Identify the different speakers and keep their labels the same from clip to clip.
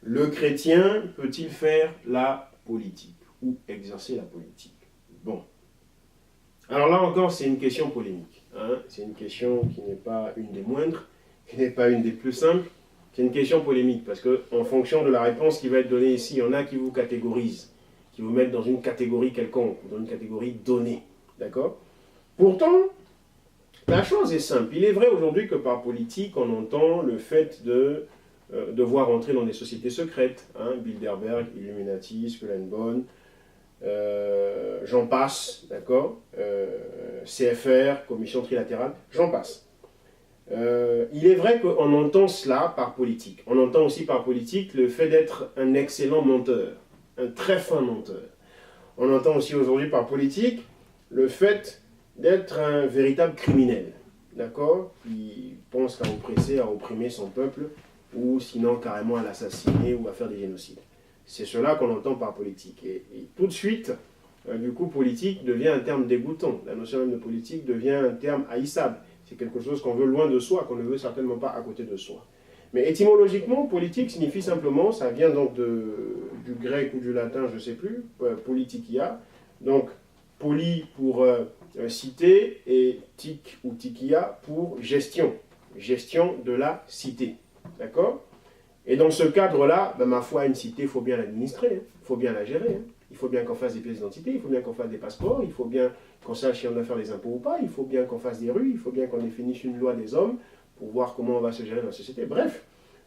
Speaker 1: Le chrétien peut-il faire la politique ou exercer la politique? Bon. Alors là encore, c'est une question polémique. Hein? C'est une question qui n'est pas une des moindres, qui n'est pas une des plus simples. C'est une question polémique parce qu'en fonction de la réponse qui va être donnée ici, il y en a qui vous catégorisent, qui vous mettent dans une catégorie quelconque, dans une catégorie donnée. D'accord? Pourtant, la chose est simple. Il est vrai aujourd'hui que par politique, on entend le fait de devoir entrer dans des sociétés secrètes. Hein, Bilderberg, Illuminati, Skull and Bones, j'en passe, d'accord, CFR, Commission trilatérale, j'en passe. Il est vrai qu'on entend cela par politique. On entend aussi par politique le fait d'être un excellent menteur, un très fin menteur. On entend aussi aujourd'hui par politique le fait d'être un véritable criminel, d'accord, qui pense qu'à oppresser, à opprimer son peuple, ou sinon carrément à l'assassiner ou à faire des génocides. C'est cela qu'on entend par politique. Et tout de suite, du coup, politique devient un terme dégoûtant. La notion même de politique devient un terme haïssable. C'est quelque chose qu'on veut loin de soi, qu'on ne veut certainement pas à côté de soi. Mais étymologiquement, politique signifie simplement, ça vient donc du grec ou du latin, je ne sais plus, politikia. Donc, poli pour cité et tic ou tikia pour gestion. Gestion de la cité. D'accord? Et dans ce cadre-là, ben, ma foi, une cité, il faut bien l'administrer, il faut bien la gérer. Il faut bien qu'on fasse des pièces d'identité, il faut bien qu'on fasse des passeports, il faut bien qu'on sache si on doit faire les impôts ou pas, il faut bien qu'on fasse des rues, il faut bien qu'on définisse une loi des hommes pour voir comment on va se gérer dans la société. Bref,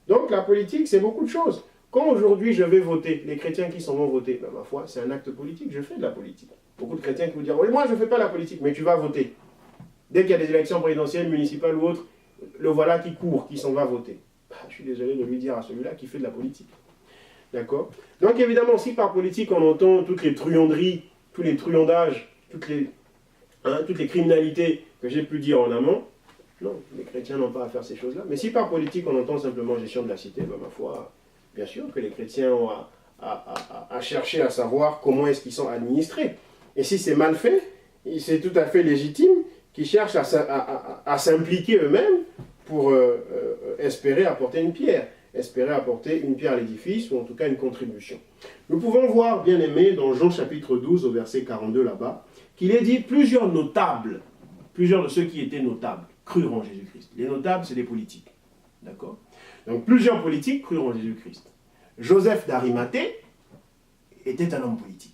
Speaker 1: donc la politique, c'est beaucoup de choses. Quand aujourd'hui je vais voter, les chrétiens qui s'en vont voter, ben, ma foi, c'est un acte politique, je fais de la politique. Beaucoup de chrétiens qui vous diront, oui, moi je ne fais pas la politique, mais tu vas voter. Dès qu'il y a des élections présidentielles, municipales ou autres, le voilà qui court, qui s'en va voter. Je suis désolé de lui dire à celui-là qui fait de la politique. D'accord? Donc évidemment, si par politique on entend toutes les truanderies, tous les truandages, toutes les criminalités que j'ai pu dire en amont, non, les chrétiens n'ont pas à faire ces choses-là. Mais si par politique on entend simplement gestion de la cité, ben, ma foi, bien sûr que les chrétiens ont à chercher à savoir comment est-ce qu'ils sont administrés. Et si c'est mal fait, c'est tout à fait légitime qu'ils cherchent à s'impliquer eux-mêmes pour espérer apporter une pierre, à l'édifice, ou en tout cas une contribution. Nous pouvons voir, bien aimés, dans Jean chapitre 12, au verset 42 là-bas, qu'il est dit plusieurs notables, plusieurs de ceux qui étaient notables, crurent en Jésus-Christ. Les notables, c'est des politiques. D'accord? Donc plusieurs politiques crurent en Jésus-Christ. Joseph d'Arimathée était un homme politique.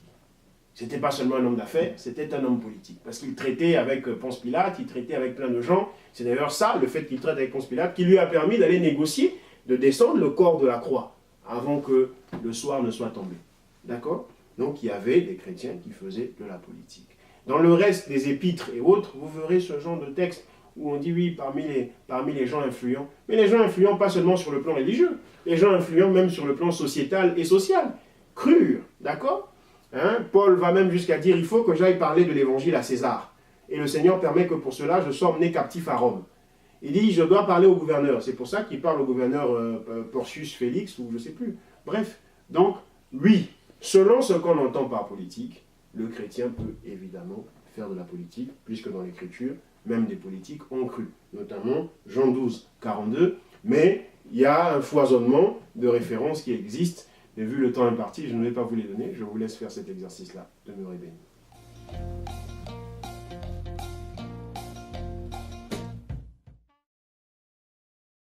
Speaker 1: C'était pas seulement un homme d'affaires, c'était un homme politique. Parce qu'il traitait avec Ponce Pilate, il traitait avec plein de gens. C'est d'ailleurs ça, le fait qu'il traite avec Ponce Pilate, qui lui a permis d'aller négocier, de descendre le corps de la croix, avant que le soir ne soit tombé. D'accord? Donc il y avait des chrétiens qui faisaient de la politique. Dans le reste des épîtres et autres, vous verrez ce genre de texte où on dit oui, parmi les gens influents. Mais les gens influents, pas seulement sur le plan religieux, les gens influents même sur le plan sociétal et social. Crurent, d'accord? Hein, Paul va même jusqu'à dire, il faut que j'aille parler de l'évangile à César. Et le Seigneur permet que pour cela, je sois emmené captif à Rome. Il dit, je dois parler au gouverneur. C'est pour ça qu'il parle au gouverneur Porcius Félix, ou je ne sais plus. Bref, donc, oui, selon ce qu'on entend par politique, le chrétien peut évidemment faire de la politique, puisque dans l'Écriture, même des politiques ont cru. Notamment Jean 12, 42. Mais il y a un foisonnement de références qui existent. Mais vu le temps imparti, je ne vais pas vous les donner. Je vous laisse faire cet exercice-là. Demeurez bénis.